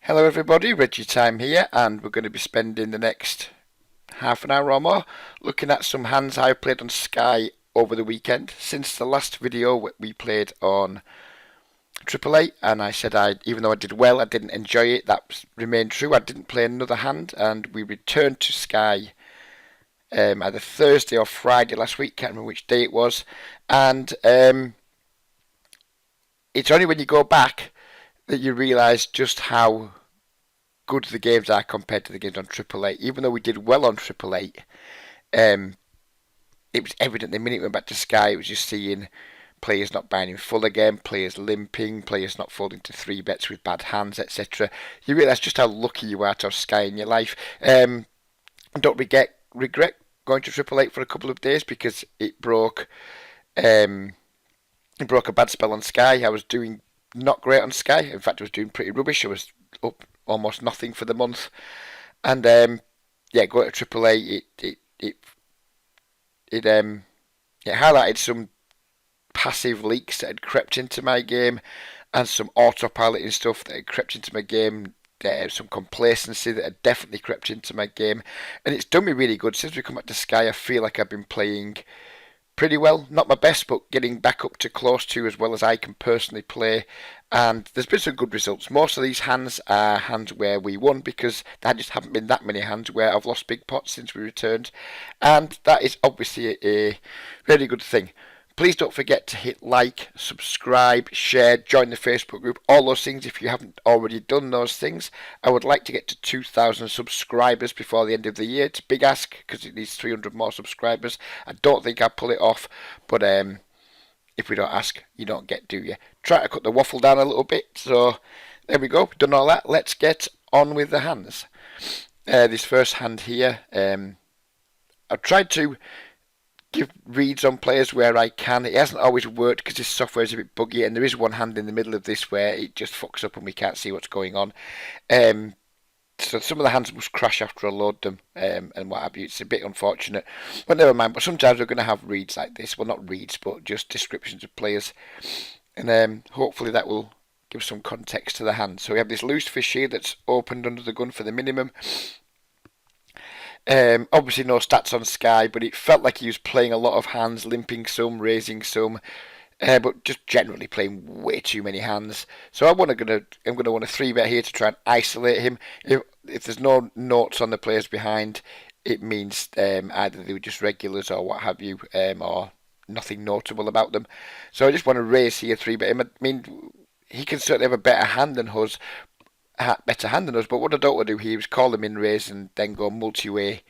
Hello everybody, Reggie Time here, and we're going to be spending the next half an hour or more looking at some hands I played on Sky over the weekend. Since the last video we played on AAA, and I said even though I did well, I didn't enjoy it. That remained true. I didn't play another hand, and we returned to Sky either Thursday or Friday last week, can't remember which day it was, and it's only when you go back that you realise just how good the games are compared to the games on AAA. Even though we did well on AAA, it was evident the minute we went back to Sky, it was just seeing players not buying in full again, players limping, players not folding to 3-bets with bad hands, etc. You realise just how lucky you are to have Sky in your life. Don't regret going to AAA for a couple of days because it broke a bad spell on Sky. I was doing not great on Sky. In fact, I was doing pretty rubbish. I was up almost nothing for the month, and yeah, going to AAA, it highlighted some passive leaks that had crept into my game, and some autopiloting stuff that had crept into my game. Some complacency that had definitely crept into my game, and it's done me really good since we come back to Sky. I feel like I've been playing pretty well. Not my best, but getting back up to close to as well as I can personally play. And there's been some good results. Most of these hands are hands where we won because there just haven't been that many hands where I've lost big pots since we returned. And that is obviously a really good thing. Please don't forget to hit like, subscribe, share, join the Facebook group, all those things if you haven't already done those things. I would like to get to 2,000 subscribers before the end of the year. It's a big ask because it needs 300 more subscribers. I don't think I'll pull it off, but if we don't ask, you don't get, do you? Try to cut the waffle down a little bit. So there we go, done all that. Let's get on with the hands. This first hand here, I've tried to give reads on players where I can. It hasn't always worked because this software is a bit buggy, and there is one hand in the middle of this where it just fucks up and we can't see what's going on. So some of the hands must crash after I load them and what have you. It's a bit unfortunate, but never mind. But sometimes we're going to have reads like this. Well, not reads, but just descriptions of players, and hopefully that will give some context to the hand. So we have this loose fish here that's opened under the gun for the minimum. Obviously no stats on Sky, but it felt like he was playing a lot of hands, limping some, raising some, but just generally playing way too many hands. So I'm gonna want a 3-bet here to try and isolate him. If there's no notes on the players behind, it means either they were just regulars or what have you, or nothing notable about them. So I just want to raise here 3-bet him. I mean, he can certainly have a better hand than us, but what I don't want to do here is call them in raise and then go multi-way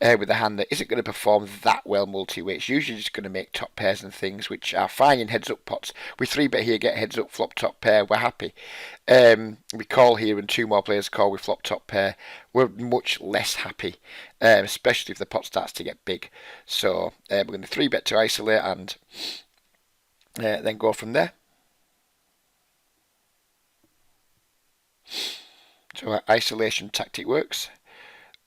with a hand that isn't going to perform that well multi-way. It's usually just going to make top pairs and things, which are fine in heads-up pots. We 3-bet here, get heads-up, flop top pair, we're happy. We call here and 2 more players call with flop top pair. We're much less happy, especially if the pot starts to get big. So we're going to 3-bet to isolate and then go from there. So our isolation tactic works.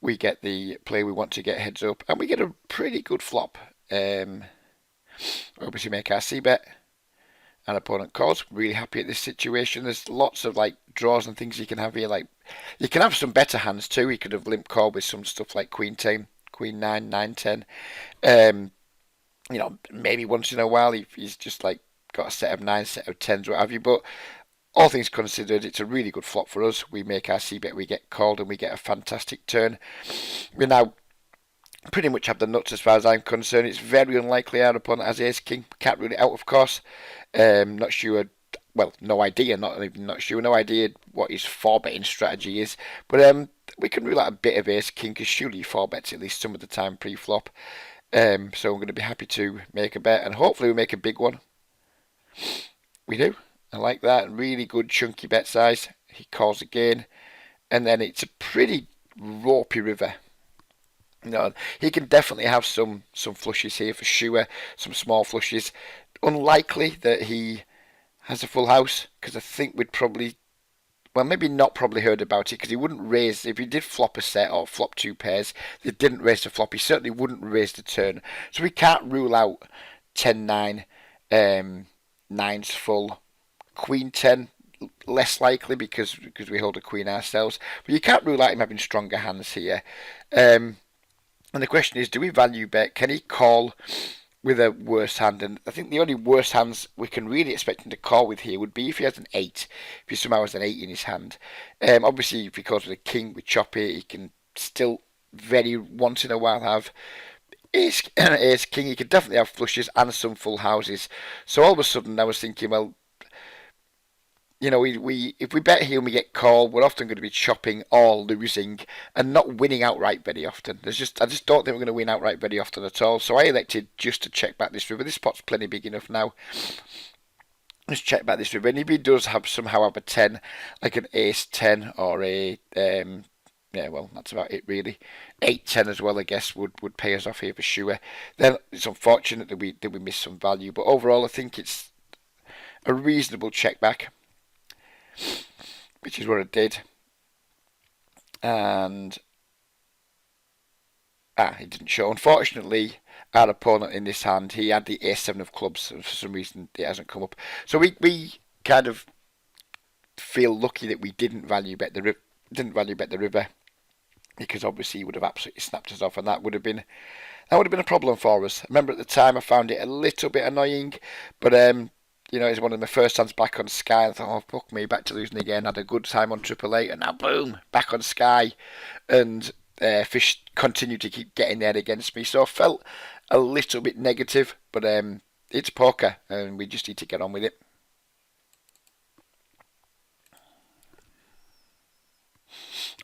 We get the play we want to get heads up, and we get a pretty good flop. Obviously make our c-bet, and opponent calls. Really happy at this situation. There's lots of like draws and things you can have here. Like you can have some better hands too. He could have limp called with some stuff like Queen 10, Queen 9, 9 10. Maybe once in a while he's just like got a set of 9, set of 10s, what have you. But all things considered, it's a really good flop for us. We make our c-bet, we get called, and we get a fantastic turn. We now pretty much have the nuts as far as I'm concerned. It's very unlikely our opponent has ace-king. Can't rule it out, of course. Not sure, well, no idea, not sure, no idea what his 4-betting strategy is. But we can rule out a bit of ace-king, because surely he 4-bets at least some of the time pre-flop. So I'm going to be happy to make a bet, and hopefully we make a big one. We do. I like that. Really good chunky bet size. He calls again. And then it's a pretty ropey river. He can definitely have some flushes here for sure. Some small flushes. Unlikely that he has a full house, because I think we'd probably, well, maybe not probably heard about it, because he wouldn't raise, if he did flop a set or flop 2 pairs, they didn't raise the flop. He certainly wouldn't raise the turn. So we can't rule out 10-9, 9's full. Queen 10, less likely because we hold a queen ourselves. But you can't rule out him having stronger hands here. Um, and the question is, do we value bet? Can he call with a worse hand? And I think the only worse hands we can really expect him to call with here would be if he has an 8. If he somehow has an 8 in his hand. Obviously, if he calls with a king with chop here, he can still very once in a while have ace king. He could definitely have flushes and some full houses. So all of a sudden, I was thinking, well, we if we bet here and we get called, we're often going to be chopping or losing and not winning outright very often. I just don't think we're going to win outright very often at all. So I elected just to check back this river. This pot's plenty big enough now. Let's check back this river. And if he does somehow have a 10, like an ace 10 or a yeah, well, that's about it really. 8-10 as well, I guess, would pay us off here for sure. Then it's unfortunate that we missed some value, but overall I think it's a reasonable check back, which is what I did. And it didn't show. Unfortunately, our opponent in this hand, he had the ace-7 of clubs, and for some reason it hasn't come up. So we kind of feel lucky that we didn't value bet the river, because obviously he would have absolutely snapped us off, and that would have been a problem for us. I remember at the time I found it a little bit annoying, but it's one of my first hands back on Sky. I thought, oh fuck me, back to losing again. Had a good time on Triple Eight, and now boom, back on Sky, and fish continued to keep getting there against me. So I felt a little bit negative, but it's poker, and we just need to get on with it.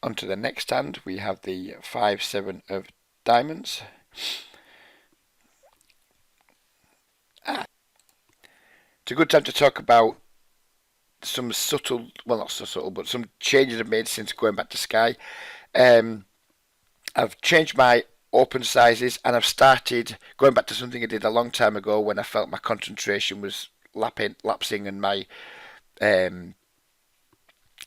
On to the next hand, we have the 5-7 of diamonds. It's a good time to talk about some subtle, well not so subtle, but some changes I've made since going back to Sky. I've changed my open sizes, and I've started going back to something I did a long time ago when I felt my concentration was lapsing and my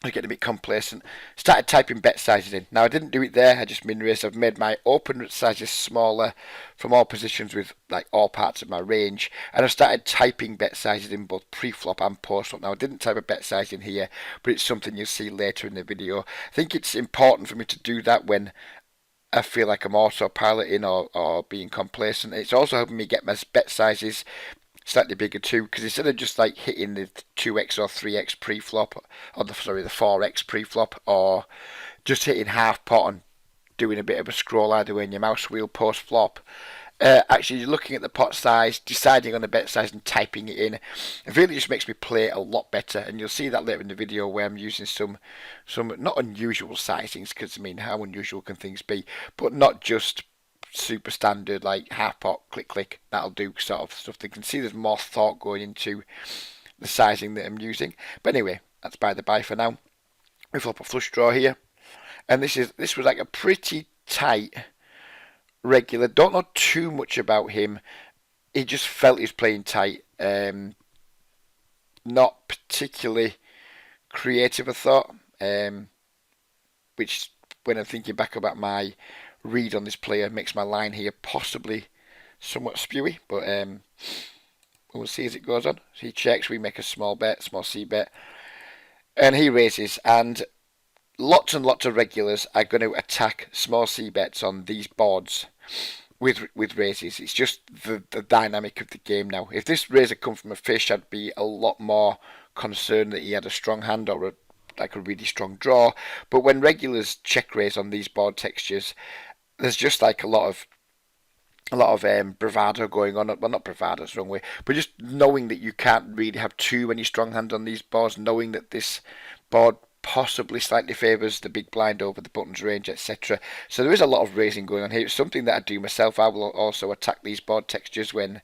I was getting a bit complacent. Started typing bet sizes in. Now I didn't do it there. I just min-raised. I've made my open sizes smaller from all positions with like all parts of my range, and I've started typing bet sizes in both pre-flop and post-flop. Now I didn't type a bet size in here, but it's something you'll see later in the video. I think it's important for me to do that when I feel like I'm autopiloting or being complacent. It's also helping me get my bet sizes slightly bigger too, because instead of just like hitting the 2x or 3x pre-flop, or the 4x pre-flop, or just hitting half pot and doing a bit of a scroll either way in your mouse wheel post-flop, actually looking at the pot size, deciding on the bet size and typing it in, it really just makes me play a lot better. And you'll see that later in the video where I'm using some not unusual sizings, because I mean, how unusual can things be, but not just super standard like half pot, click, that'll do sort of stuff. They can see there's more thought going into the sizing that I'm using. But anyway, that's by the by for now. We flop a flush draw here, and this was like a pretty tight regular. Don't know too much about him. He just felt he was playing tight. Not particularly creative, I thought. Which, when I'm thinking back about my read on this player, makes my line here possibly somewhat spewy, but we'll see as it goes on. So he checks, we make a small C bet, and he raises, and lots and lots of regulars are going to attack small C bets on these boards with raises. It's just the dynamic of the game now. If this raise had come from a fish, I'd be a lot more concerned that he had a strong hand or a really strong draw. But when regulars check raise on these board textures, there's just like a lot of bravado going on. Well, not bravado, it's the wrong way, but just knowing that you can't really have too many strong hands on these boards, knowing that this board possibly slightly favours the big blind over the buttons range, etc. So there is a lot of raising going on here. It's something that I do myself. I will also attack these board textures when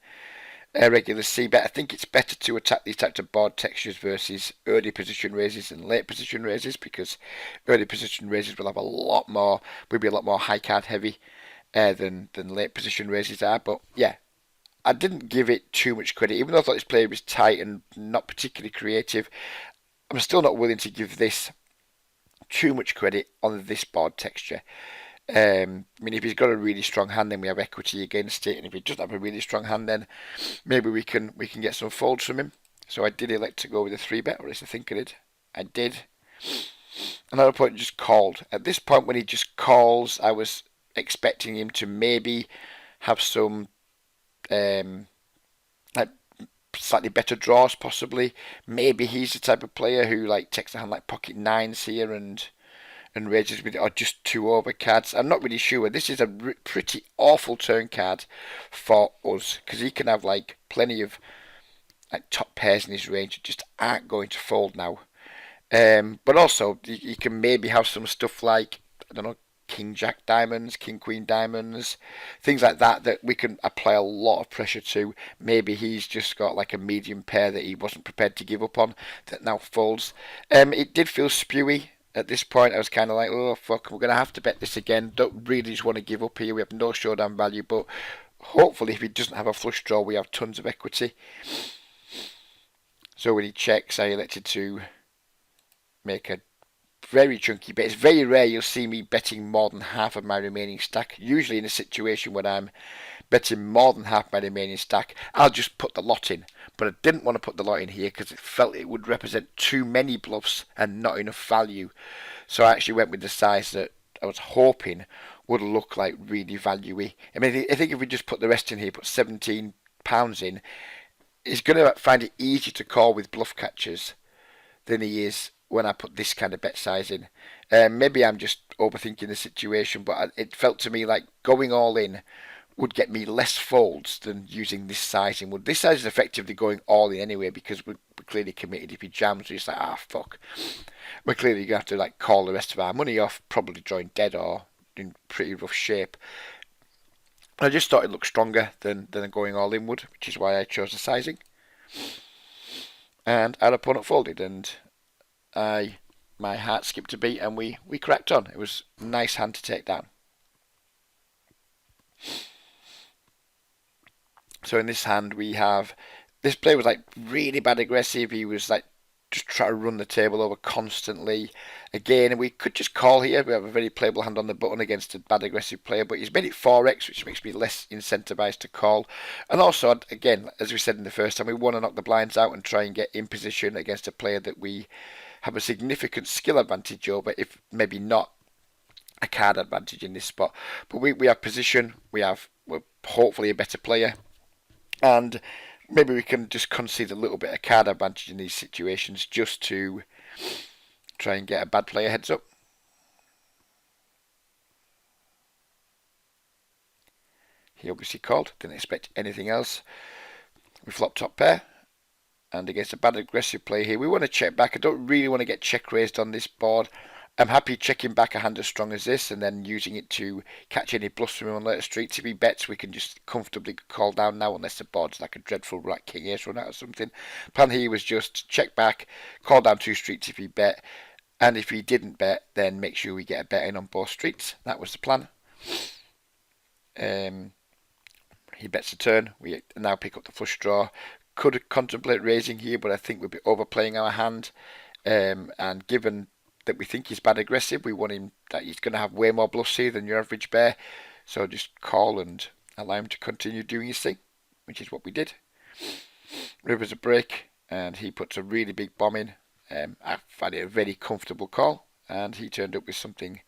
regular C bet. I think it's better to attack these types of board textures versus early position raises and late position raises, because early position raises will have will be a lot more high card heavy than late position raises are. But yeah, I didn't give it too much credit, even though I thought this player was tight and not particularly creative. I'm still not willing to give this too much credit on this board texture. I mean, if he's got a really strong hand, then we have equity against it, and if he doesn't have a really strong hand, then maybe we can get some folds from him. So I did elect to go with a 3-bet, or at least I think I did. I did. Another point just called. At this point, when he just calls, I was expecting him to maybe have some um, like slightly better draws, possibly. Maybe he's the type of player who like takes a hand like pocket nines here and raises with it, or just two over cards. I'm not really sure. This is a pretty awful turn card for us because he can have like plenty of like top pairs in his range that just aren't going to fold now. But also, you can maybe have some stuff like, I don't know, King Jack diamonds, King Queen diamonds, things like that that we can apply a lot of pressure to. Maybe he's just got like a medium pair that he wasn't prepared to give up on that now folds. It did feel spewy at this point. I was kind of like, oh fuck, we're going to have to bet this again. Don't really just want to give up here. We have no showdown value, but hopefully if he doesn't have a flush draw, we have tons of equity. So when he checks, I elected to make a very chunky bet. It's very rare you'll see me betting more than half of my remaining stack. Usually in a situation when I'm betting more than half my remaining stack, I'll just put the lot in. But I didn't want to put the lot in here because it felt it would represent too many bluffs and not enough value. So I actually went with the size that I was hoping would look like really value-y. I mean, I think if we just put the rest in here, put £17 in, he's going to find it easier to call with bluff catchers than he is when I put this kind of bet size in. Maybe I'm just overthinking the situation, but it felt to me like going all in would get me less folds than using this sizing would. This size is effectively going all in anyway because we're clearly committed. If he jams, we're just like, fuck. We're clearly going to have to like call the rest of our money off, probably drawing dead or in pretty rough shape. I just thought it looked stronger than going all in would, which is why I chose the sizing. And our opponent folded, and my heart skipped a beat, and we cracked on. It was a nice hand to take down. So in this hand we have, this player was like really bad aggressive. He was like just trying to run the table over constantly. Again, we could just call here. We have a very playable hand on the button against a bad aggressive player, but he's made it 4x, which makes me less incentivized to call. And also, again, as we said in the first time, we want to knock the blinds out and try and get in position against a player that we have a significant skill advantage over, if maybe not a card advantage in this spot. But we have position, we're hopefully a better player, and maybe we can just concede a little bit of card advantage in these situations just to try and get a bad player heads up. He obviously called, didn't expect anything else. We flop top pair, and against a bad aggressive player here, we want to check back. I don't really want to get check raised on this board. I'm happy checking back a hand as strong as this and then using it to catch any bluffs from him on later streets. If he bets, we can just comfortably call down now, unless the board's like a dreadful like king ace run out or something. Plan here was just check back, call down two streets if he bet, and if he didn't bet, then make sure we get a bet in on both streets. That was the plan. He bets a turn. We now pick up the flush draw. Could contemplate raising here, but I think we'd be overplaying our hand. And given that we think he's bad aggressive, we want him that he's going to have way more bluffs here than your average bear. So just call and allow him to continue doing his thing, which is what we did. River's a break, and he puts a really big bomb in. I find it a very comfortable call, and he turned up with something,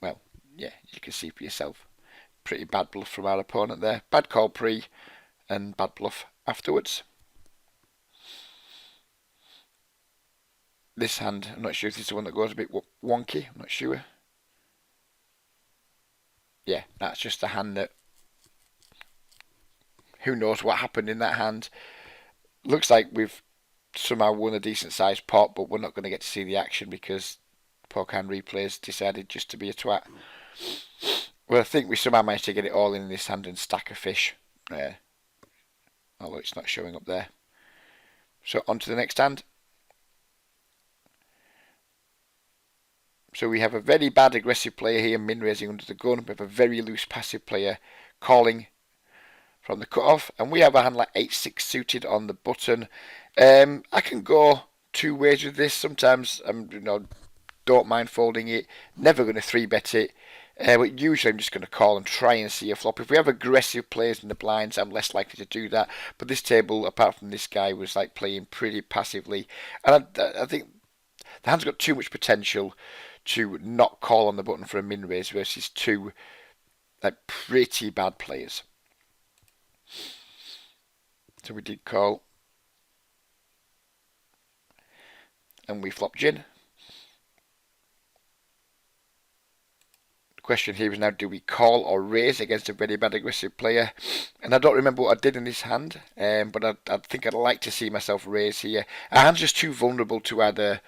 well, yeah, you can see for yourself. Pretty bad bluff from our opponent there. Bad call pre, and bad bluff afterwards. This hand, I'm not sure if this is the one that goes a bit wonky. I'm not sure. Yeah, that's just a hand that, who knows what happened in that hand. Looks like we've somehow won a decent sized pot, but we're not going to get to see the action because Poker Hand Replays decided just to be a twat. Well, I think we somehow managed to get it all in this hand and stack a fish. Although it's not showing up there. So on to the next hand. So we have a very bad aggressive player here, min raising under the gun. We have a very loose passive player calling from the cutoff, and we have a hand like 8-6 suited on the button. I can go two ways with this. Sometimes don't mind folding it. Never going to 3-bet it. But usually I'm just going to call and try and see a flop. If we have aggressive players in the blinds, I'm less likely to do that. But this table, apart from this guy, was like playing pretty passively, and I think The hand's got too much potential to not call on the button for a min raise versus two like pretty bad players. So we did call, and we flopped gin. The question here is now, do we call or raise against a very bad aggressive player? And I don't remember what I did in this hand, but I think I'd like to see myself raise here. Our hand's just too vulnerable to either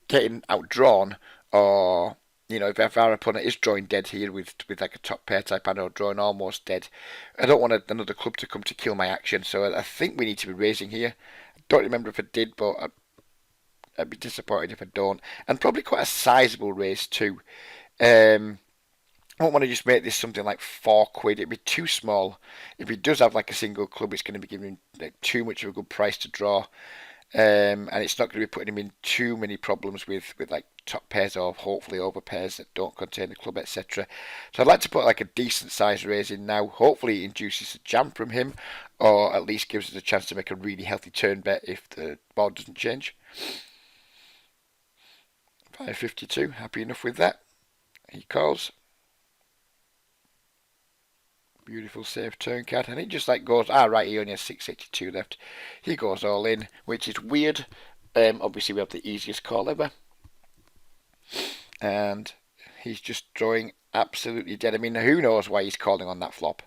getting outdrawn or, you know, if our opponent is drawing dead here with like a top pair type hand or drawing almost dead, I don't want another club to come to kill my action. So I think we need to be raising here. I don't remember if I did, but I'd be disappointed if I don't. And probably quite a sizable raise too. I don't want to just make this something like £4. It'd be too small. If he does have like a single club, it's going to be giving him like too much of a good price to draw. And it's not going to be putting him in too many problems with like top pairs or hopefully over pairs that don't contain the club, etc. So I'd like to put like a decent size raise in now. Hopefully it induces a jam from him, or at least gives us a chance to make a really healthy turn bet if the board doesn't change. 552, happy enough with that. He calls. Beautiful safe turn card, and it just like goes, right, he only has 682 left. He goes all in, which is weird. Obviously we have the easiest call ever, and he's just drawing absolutely dead. I mean, who knows why he's calling on that flop.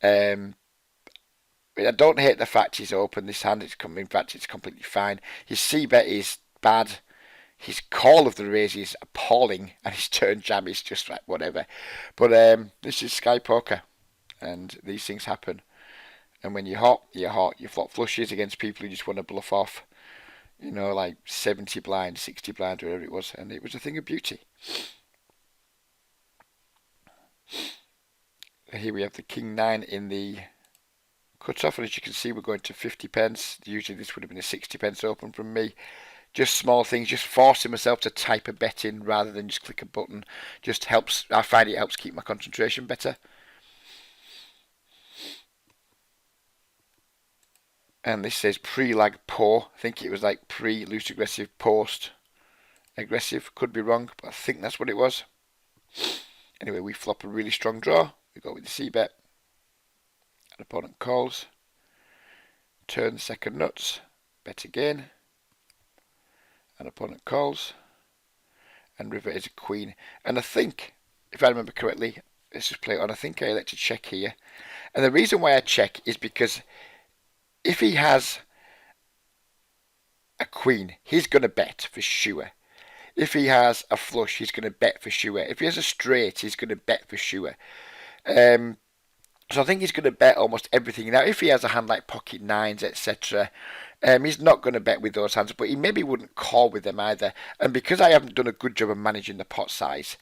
I don't hate the fact he's open this hand. In fact, it's completely fine. His c-bet is bad. His call of the raise is appalling, and his turn jam is just like whatever. But this is Sky Poker, and these things happen. And when you're hot, you're hot. You flop flushes against people who just want to bluff off, you know, like 70 blind, 60 blind, whatever it was, and it was a thing of beauty. Here we have the King 9 in the cut-off, and as you can see, we're going to 50 pence. Usually this would have been a 60 pence open from me. Just small things, just forcing myself to type a bet in rather than just click a button. Just helps, I find it helps keep my concentration better. And this says pre-lag poor. I think it was like pre-loose aggressive, post aggressive. Could be wrong, but I think that's what it was. Anyway, we flop a really strong draw. We go with the c-bet. An opponent calls. Turn the second nuts. Bet again. An opponent calls. And river is a queen. And I think, if I remember correctly, let's just play it on. I think I elect to check here. And the reason why I check is because if he has a queen, he's going to bet for sure. If he has a flush, he's going to bet for sure. If he has a straight, he's going to bet for sure. So I think he's going to bet almost everything. Now, if he has a hand like pocket nines, etc., he's not going to bet with those hands, but he maybe wouldn't call with them either. And because I haven't done a good job of managing the pot size,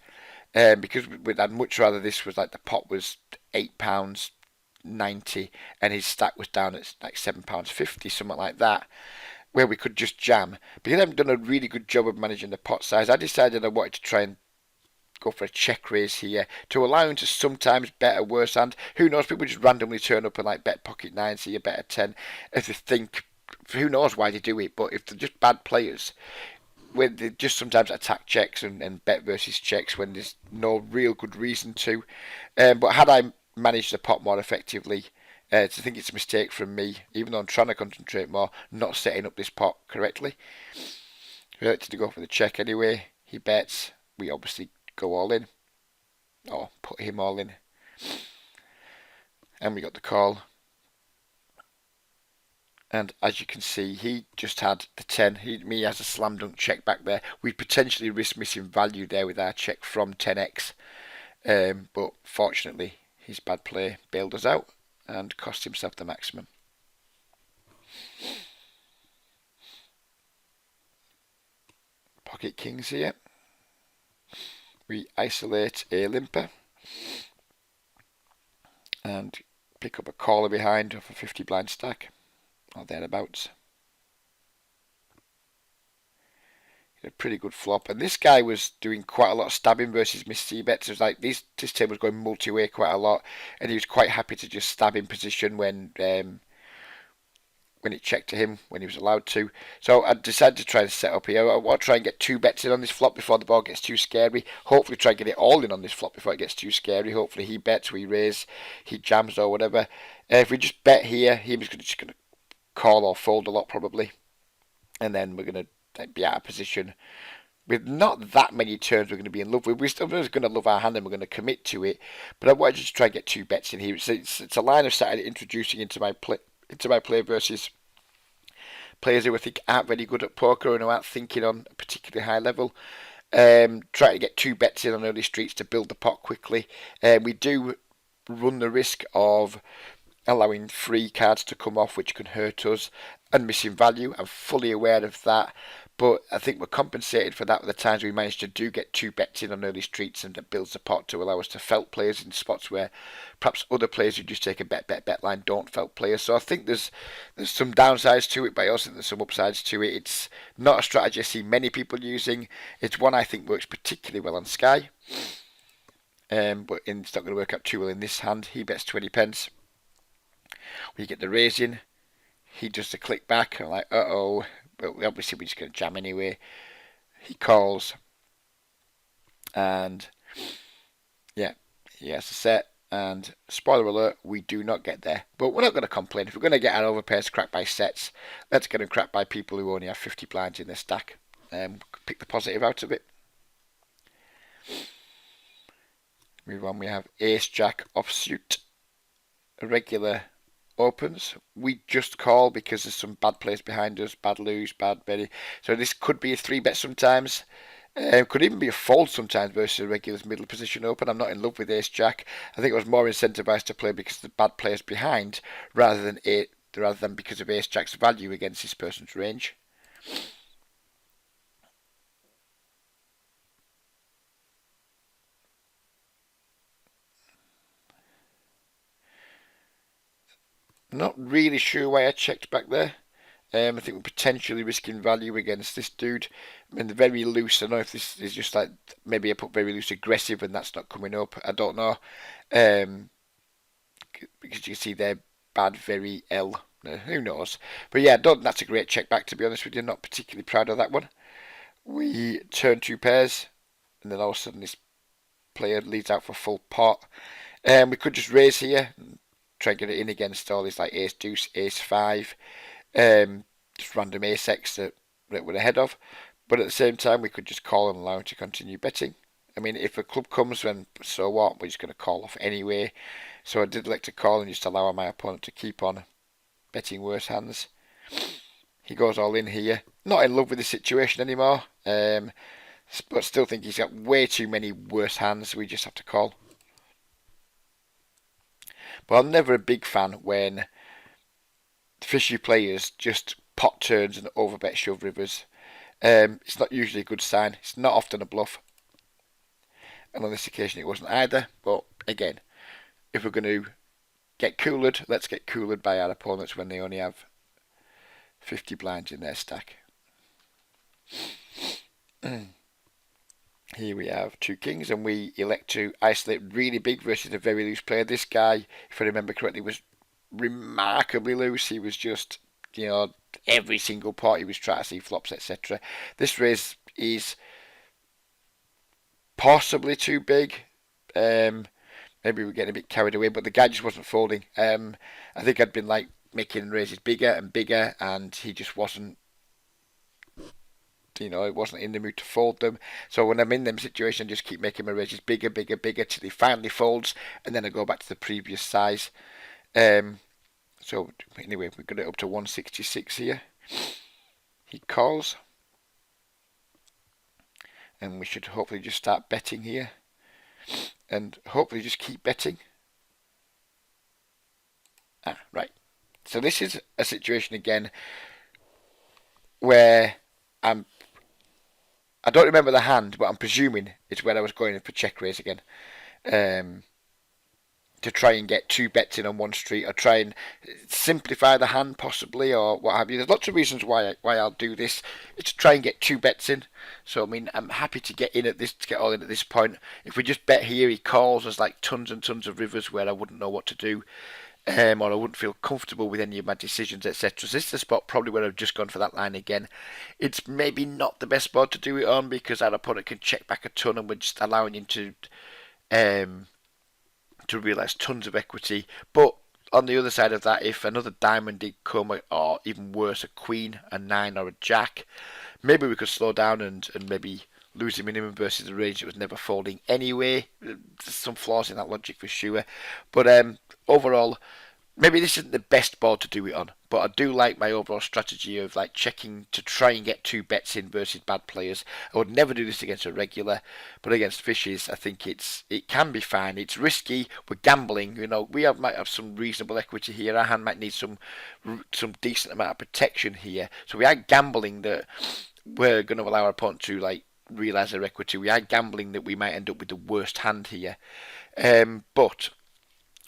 because I'd much rather this was like the pot was £8.90 and his stack was down at like £7.50, something like that, where we could just jam. Because I haven't done a really good job of managing the pot size, I decided I wanted to try and go for a check raise here to allow him to sometimes bet a worse hand. Who knows, people just randomly turn up and like bet pocket nines here, bet a 10 if they think, who knows why they do it, but if they're just bad players, when they just sometimes attack checks and bet versus checks when there's no real good reason to. But had I managed the pot more effectively, I think it's a mistake from me, even though I'm trying to concentrate more, not setting up this pot correctly. We elected to go for the check anyway. He bets. We obviously go all in, or put him all in, and we got the call. And as you can see, he just had the 10. Me has a slam dunk check back there. We potentially risk missing value there with our check from 10x, but fortunately his bad play bailed us out and cost himself the maximum. Pocket kings here. We isolate a limper and pick up a caller behind of a 50 blind stack or thereabouts. A pretty good flop, and this guy was doing quite a lot of stabbing versus missed c-bets. It was like this table was going multi-way quite a lot, and he was quite happy to just stab in position when when it checked to him when he was allowed to. So I decided to try and set up here. I want to try and get 2 bets in on this flop before the board gets too scary. Hopefully try and get it all in on this flop before it gets too scary. Hopefully he bets, we raise, he jams or whatever. If we just bet here, he's just going to call or fold a lot probably. And then we're going to be out of position. With not that many turns we're going to be in love with. We're still going to love our hand and we're going to commit to it. But I wanted to try and get 2 bets in here. It's a line I've started introducing into my play versus players who I think aren't very good at poker and who aren't thinking on a particularly high level. Try to get 2 bets in on early streets to build the pot quickly. We do run the risk of allowing free cards to come off, which can hurt us, and missing value. I'm fully aware of that, but I think we're compensated for that with the times we managed to do get 2 bets in on early streets, and it builds the pot to allow us to felt players in spots where perhaps other players who just take a bet line don't felt players. So I think there's some downsides to it, but I also think there's some upsides to it. It's not a strategy I see many people using. It's one I think works particularly well on Sky, but it's not going to work out too well in this hand. He bets 20 pence. We get the raise in. He does the click back. I'm like, uh-oh. But obviously we're just going to jam anyway. He calls. And, yeah, he has to set. And, spoiler alert, we do not get there. But we're not going to complain. If we're going to get our overpairs cracked by sets, let's get them cracked by people who only have 50 blinds in their stack. Pick the positive out of it. Move on, we have Ace-Jack offsuit. A regular opens. We just call because there's some bad plays behind us, bad loose, bad Betty. So this could be a 3 bet sometimes. Could even be a fold sometimes versus a regular's middle position open. I'm not in love with Ace Jack. I think I was more incentivized to play because of the bad players behind rather than because of Ace Jack's value against this person's range. Not really sure why I checked back there. I think we're potentially risking value against this dude. I mean, they're very loose. I don't know if this is just like maybe I put very loose aggressive and that's not coming up. I don't know. Because you can see they're bad, very L. Who knows? But yeah, that's a great check back, to be honest with you. Not particularly proud of that one. We turn 2 pairs, and then all of a sudden this player leads out for full pot. We could just raise here and try and get it in against all these like ace deuce, ace 5. Just random ace X that we're ahead of. But at the same time, we could just call and allow him to continue betting. I mean, if a club comes, then so what? We're just going to call off anyway. So I did like to call and just allow my opponent to keep on betting worse hands. He goes all in here. Not in love with the situation anymore. But still think he's got way too many worse hands. We just have to call. But I'm never a big fan when fishy players just pot turns and overbet shove rivers. It's not usually a good sign. It's not often a bluff. And on this occasion it wasn't either. But again, if we're going to get coolered, let's get coolered by our opponents when they only have 50 blinds in their stack. Here we have 2 kings and we elect to isolate really big versus a very loose player. This guy, if I remember correctly, was remarkably loose. He was just, every single pot he was trying to see flops, etc. This raise is possibly too big. Maybe we're getting a bit carried away, but the guy just wasn't folding. I think I'd been like making raises bigger and bigger, and he just wasn't. It wasn't in the mood to fold them. So when I'm in them situations, I just keep making my raises bigger, bigger, bigger till he finally folds, and then I go back to the previous size. So anyway, we've got it up to 166 here. He calls, and we should hopefully just start betting here, and hopefully just keep betting. Right. So this is a situation again where I don't remember the hand, but I'm presuming it's where I was going for check raise again. To try and get 2 bets in on one street, or try and simplify the hand possibly, or what have you. There's lots of reasons why I'll do this. It's to try and get 2 bets in. So I mean, I'm happy to get all in at this point. If we just bet here, he calls. There's like tons and tons of rivers where I wouldn't know what to do. or I wouldn't feel comfortable with any of my decisions, etc. So this is the spot probably where I've just gone for that line again. It's maybe not the best board to do it on because our opponent can check back a ton and we're just allowing him um, to realise tons of equity. But on the other side of that, if another diamond did come, or even worse, a queen, a nine, or a jack, maybe we could slow down and maybe lose the minimum versus the range that was never folding anyway. There's some flaws in that logic for sure. But overall, maybe this isn't the best board to do it on, but I do like my overall strategy of like checking to try and get two bets in versus bad players. I would never do this against a regular, but against fishes, I think it can be fine. It's risky. We're gambling. Might have some reasonable equity here. Our hand might need some decent amount of protection here. So we are gambling that we're going to allow our opponent to like realise their equity. We are gambling that we might end up with the worst hand here. But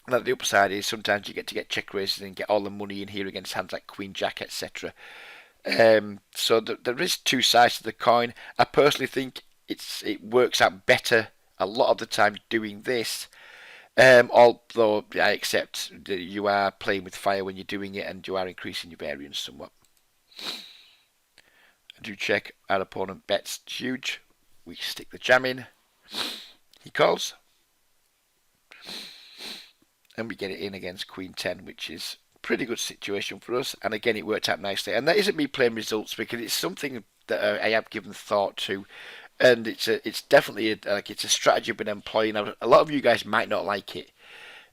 now, the upside is sometimes you get to get check raises and get all the money in here against hands like Queen Jack, etc. So there is two sides to the coin. I personally think it works out better a lot of the time doing this. Although I accept that you are playing with fire when you're doing it and you are increasing your variance somewhat. I do check our opponent bets huge. We stick the jam in. He calls. And we get it in against Queen 10, which is a pretty good situation for us. And again, it worked out nicely. And that isn't me playing results because it's something that I have given thought to, and it's definitely it's a strategy I've been employing. A lot of you guys might not like it,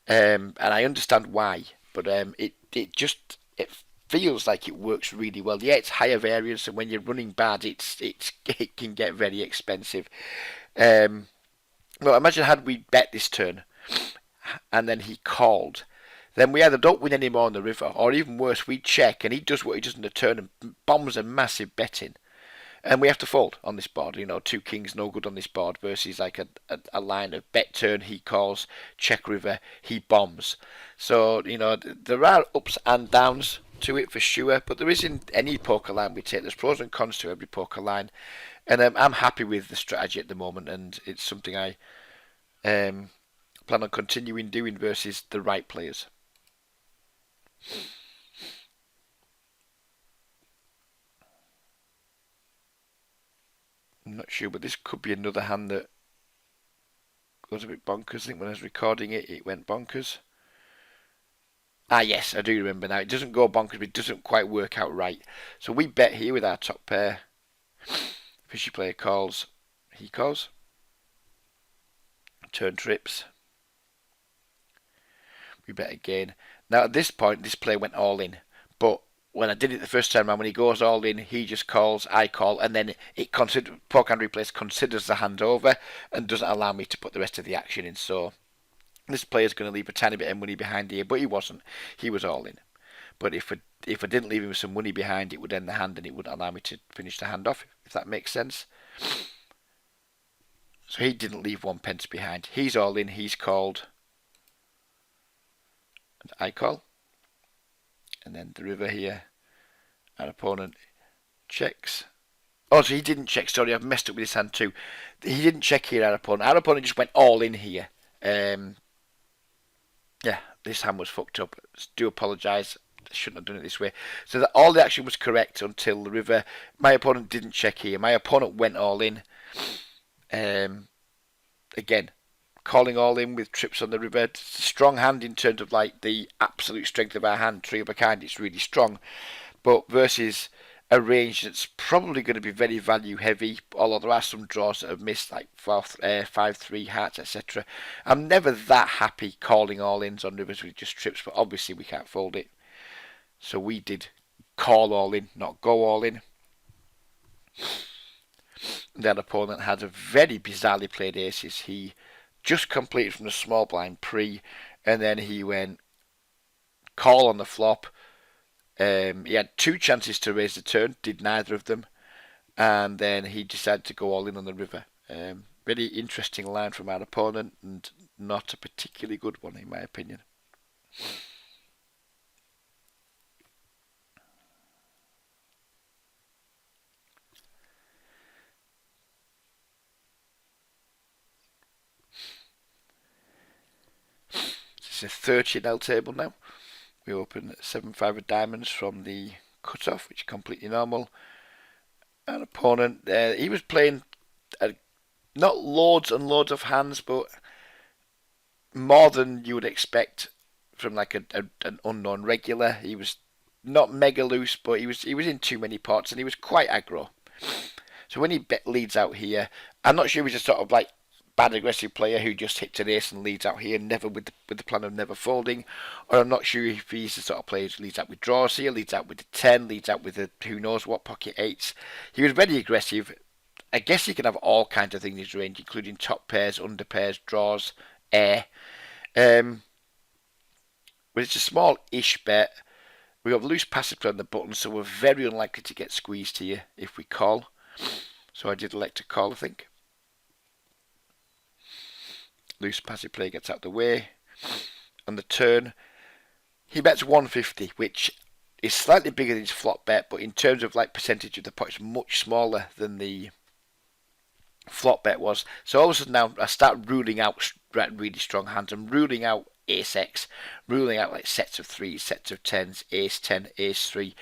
and I understand why, but it feels like it works really well. Yeah, it's higher variance, and when you're running bad, it can get very expensive. Well, imagine had we bet this turn and then he called. Then we either don't win any more on the river, or even worse, we check and he does what he does in the turn and bombs a massive bet in. And we have to fold on this board. Two kings no good on this board versus like a line of bet turn, he calls, check river, he bombs. So, there are ups and downs to it for sure, but there is in any poker line we take. There's pros and cons to every poker line. And I'm happy with the strategy at the moment, and it's something I um, plan on continuing doing versus the right players. I'm not sure, but this could be another hand that goes a bit bonkers. I think when I was recording it, it went bonkers. Ah, yes, I do remember now. It doesn't go bonkers, but it doesn't quite work out right. So we bet here with our top pair. Fishy player calls. He calls. Turn trips. We bet again. Now at this point, this player went all in. But when I did it the first time around, when he goes all in, he just calls, I call, and then Poker Hand Replays considers the hand over and doesn't allow me to put the rest of the action in. So this player's going to leave a tiny bit of money behind here, but he wasn't. He was all in. But if I didn't leave him with some money behind, it would end the hand and it wouldn't allow me to finish the hand off, if that makes sense. So he didn't leave 1 pence behind. He's all in, he's called. And I call. And then the river here. Our opponent checks. Oh, so he didn't check. Sorry, I've messed up with his hand too. He didn't check here, our opponent. Our opponent just went all in here. Yeah, this hand was fucked up. Do apologise. Shouldn't have done it this way. So that all the action was correct until the river. My opponent didn't check here. My opponent went all in. Again, calling all in with trips on the river. Strong hand in terms of like the absolute strength of our hand. Three of a kind. It's really strong. But versus a range that's probably going to be very value heavy, although there are some draws that have missed, like 5-3 hearts, etc. I'm never that happy calling all ins on rivers with just trips, but obviously we can't fold it. So we did call all in, not go all in. That opponent had a very bizarrely played aces. He just completed from the small blind pre, and then he went call on the flop. He had two chances to raise the turn, did neither of them, and then he decided to go all in on the river. Very interesting line from our opponent, and not a particularly good one in my opinion. It's a 30 L table now. We open 7-5 of diamonds from the cut-off, which is completely normal. An opponent, he was playing not loads and loads of hands, but more than you would expect from like an unknown regular. He was not mega loose, but he was in too many pots and he was quite aggro. So when he leads out here, I'm not sure if he's a sort of like bad aggressive player who just hits an ace and leads out here, never with the plan of never folding, or I'm not sure if he's the sort of player who leads out with draws here, leads out with the 10, leads out with the who knows what pocket eights. He was very aggressive. I guess he can have all kinds of things in his range, including top pairs, under pairs, draws, air. Um, but it's a small-ish bet. We have loose passive play on the button, so we're very unlikely to get squeezed here if we call. So I did elect to call, I think. Loose passive play gets out of the way. On the turn, he bets 150, which is slightly bigger than his flop bet, but in terms of like percentage of the pot, it's much smaller than the flop bet was. So all of a sudden now I start ruling out really strong hands. I'm ruling out ace X, ruling out like sets of threes, sets of tens, ace 10, ace 3.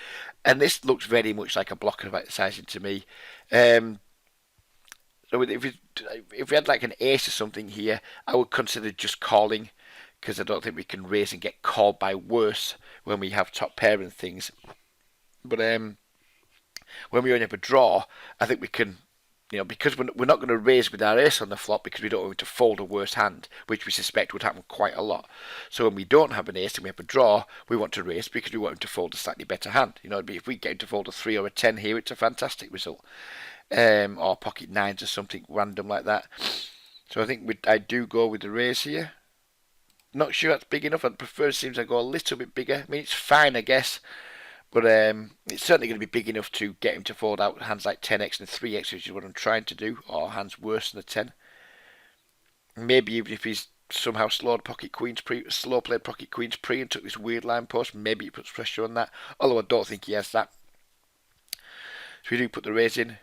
And this looks very much like a blocker of exercising to me. So if we had like an ace or something here, I would consider just calling because I don't think we can raise and get called by worse when we have top pair and things. But when we only have a draw, I think we can, because we're not going to raise with our ace on the flop because we don't want to fold a worse hand, which we suspect would happen quite a lot. So when we don't have an ace and we have a draw, we want to raise because we want him to fold a slightly better hand. If we get him to fold a 3 or a 10 here, it's a fantastic result. Or pocket nines or something random like that. So I think I do go with the raise here. Not sure that's big enough. I'd prefer it seems I go a little bit bigger. I mean, it's fine, I guess. But it's certainly going to be big enough to get him to fold out hands like 10x and 3x, which is what I'm trying to do, or hands worse than a 10. Maybe even if he's somehow slow played pocket queens pre and took this weird line post, maybe he puts pressure on that. Although I don't think he has that. So we do put the raise in.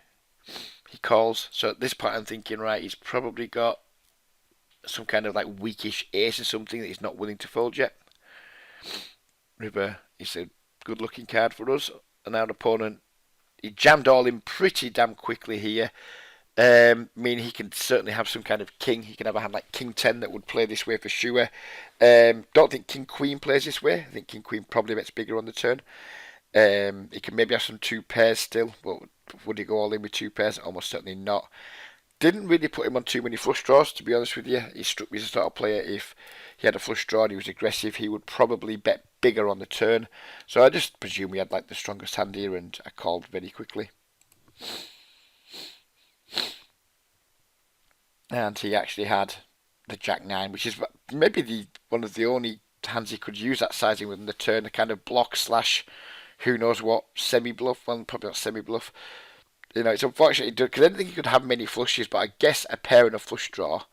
He calls. So at this point I'm thinking, right, he's probably got some kind of like weakish ace or something that he's not willing to fold yet. River is a good looking card for us. And our opponent, he jammed all in pretty damn quickly here. I mean, he can certainly have some kind of king. He can have a hand like king 10 that would play this way for sure. Don't think king queen plays this way. I think king queen probably gets bigger on the turn. He can maybe have some two pairs still, but would he go all in with two pairs? Almost certainly not. Didn't really put him on too many flush draws, to be honest with you. He struck me as a sort of player, if he had a flush draw and he was aggressive, he would probably bet bigger on the turn. So I just presume he had like the strongest hand here and I called very quickly. And he actually had the Jack 9, which is maybe one of the only hands he could use that sizing with in the turn, a kind of block slash who knows what semi-bluff. Well, probably not semi-bluff. It's unfortunate because I didn't think he could have many flushes, but I guess a pair and a flush draw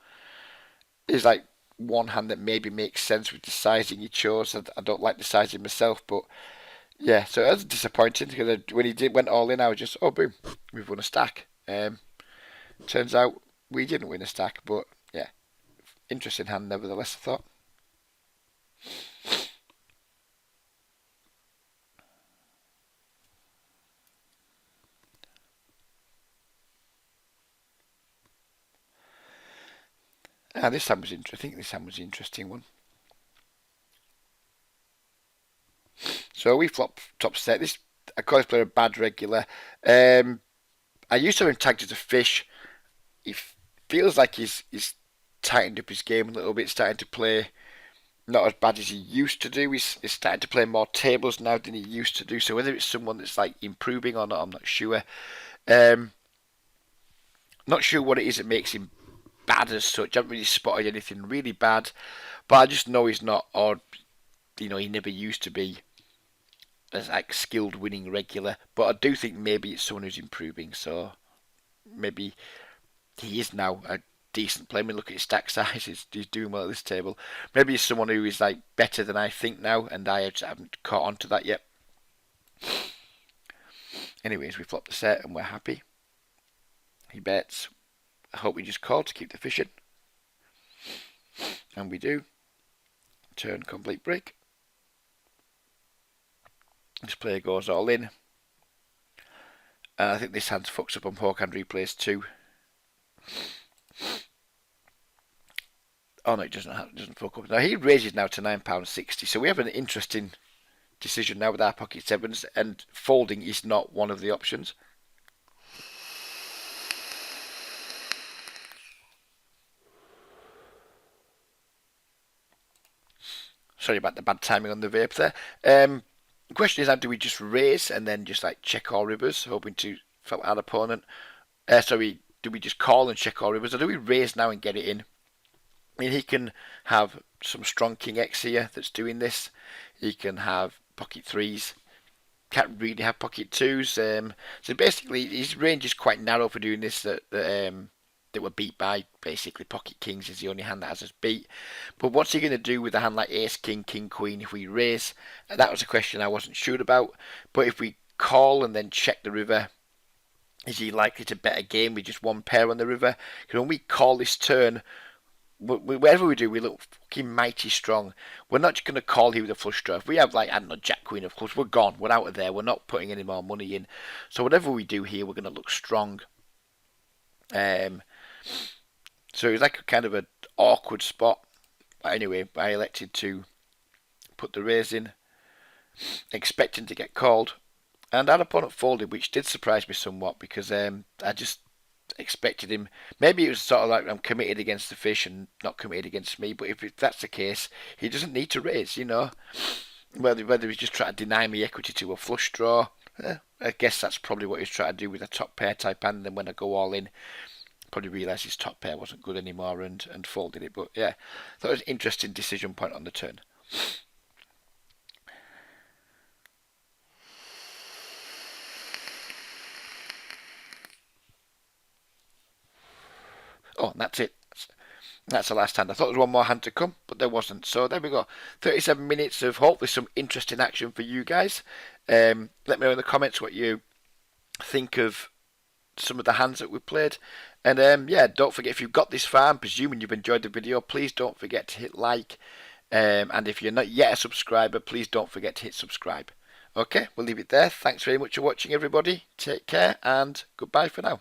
is like one hand that maybe makes sense with the sizing he chose. I don't like the sizing myself, but yeah, so it was disappointing because when he went all in, I was just, oh boom, we've won a stack. Turns out we didn't win a stack, but yeah, interesting hand nevertheless, I thought. This hand was interesting. I think this hand was an interesting one. So we flop top set. This I call this player a bad regular. I used to have him tagged as a fish. He feels like he's tightened up his game a little bit, starting to play not as bad as he used to do. He's starting to play more tables now than he used to do. So whether it's someone that's like improving or not, I'm not sure. Not sure what it is that makes him bad as such. I haven't really spotted anything really bad, but I just know he's not, or he never used to be as like skilled winning regular. But I do think maybe it's someone who's improving. So maybe he is now a decent player. I mean, look at his stack size; he's doing well at this table. Maybe he's someone who is like better than I think now, and I just haven't caught on to that yet. Anyways, we flop the set and we're happy. He bets. I hope we just call to keep the fish in. And we do. Turn complete break. This player goes all in. And I think this hand fucks up on forehand replays too. Oh no, it doesn't fuck up. Now he raises now to £9.60, so we have an interesting decision now with our pocket sevens, and folding is not one of the options. Sorry about the bad timing on the vape there. The question is, do we just raise and then just like check all rivers, hoping to fill our opponent? Sorry, do we just call and check all rivers, or do we raise now and get it in? I mean, he can have some strong King X here that's doing this. He can have pocket threes. Can't really have pocket twos. So basically, his range is quite narrow for doing this. That were beat by basically pocket kings is the only hand that has us beat. But what's he going to do with a hand like ace king, king queen if we raise? That was a question I wasn't sure about. But if we call and then check the river, is he likely to bet a game with just one pair on the river? Because when we call this turn, whatever we do, we look fucking mighty strong. We're not just going to call here with a flush draw. If we have, like, I don't know, Jack Queen, of course, we're gone. We're out of there. We're not putting any more money in. So whatever we do here, we're going to look strong. So it was like a kind of an awkward spot. But anyway, I elected to put the raise in, expecting to get called. And our opponent folded, which did surprise me somewhat because I just expected him. Maybe it was sort of like I'm committed against the fish and not committed against me. But if that's the case, he doesn't need to raise, you know. Whether he's just trying to deny me equity to a flush draw, I guess that's probably what he's trying to do with a top pair type hand. And then when I go all in, probably realised his top pair wasn't good anymore and folded it. But yeah, that was an interesting decision point on the turn. Oh, and that's it. That's the last hand. I thought there was one more hand to come, but there wasn't. So there we go. 37 minutes of hopefully some interesting action for you guys. Let me know in the comments what you think of some of the hands that we played. And yeah, don't forget, if you've got this far, I'm presuming you've enjoyed the video, please don't forget to hit like. And if you're not yet a subscriber, please don't forget to hit subscribe. Okay, we'll leave it there. Thanks very much for watching, everybody. Take care and goodbye for now.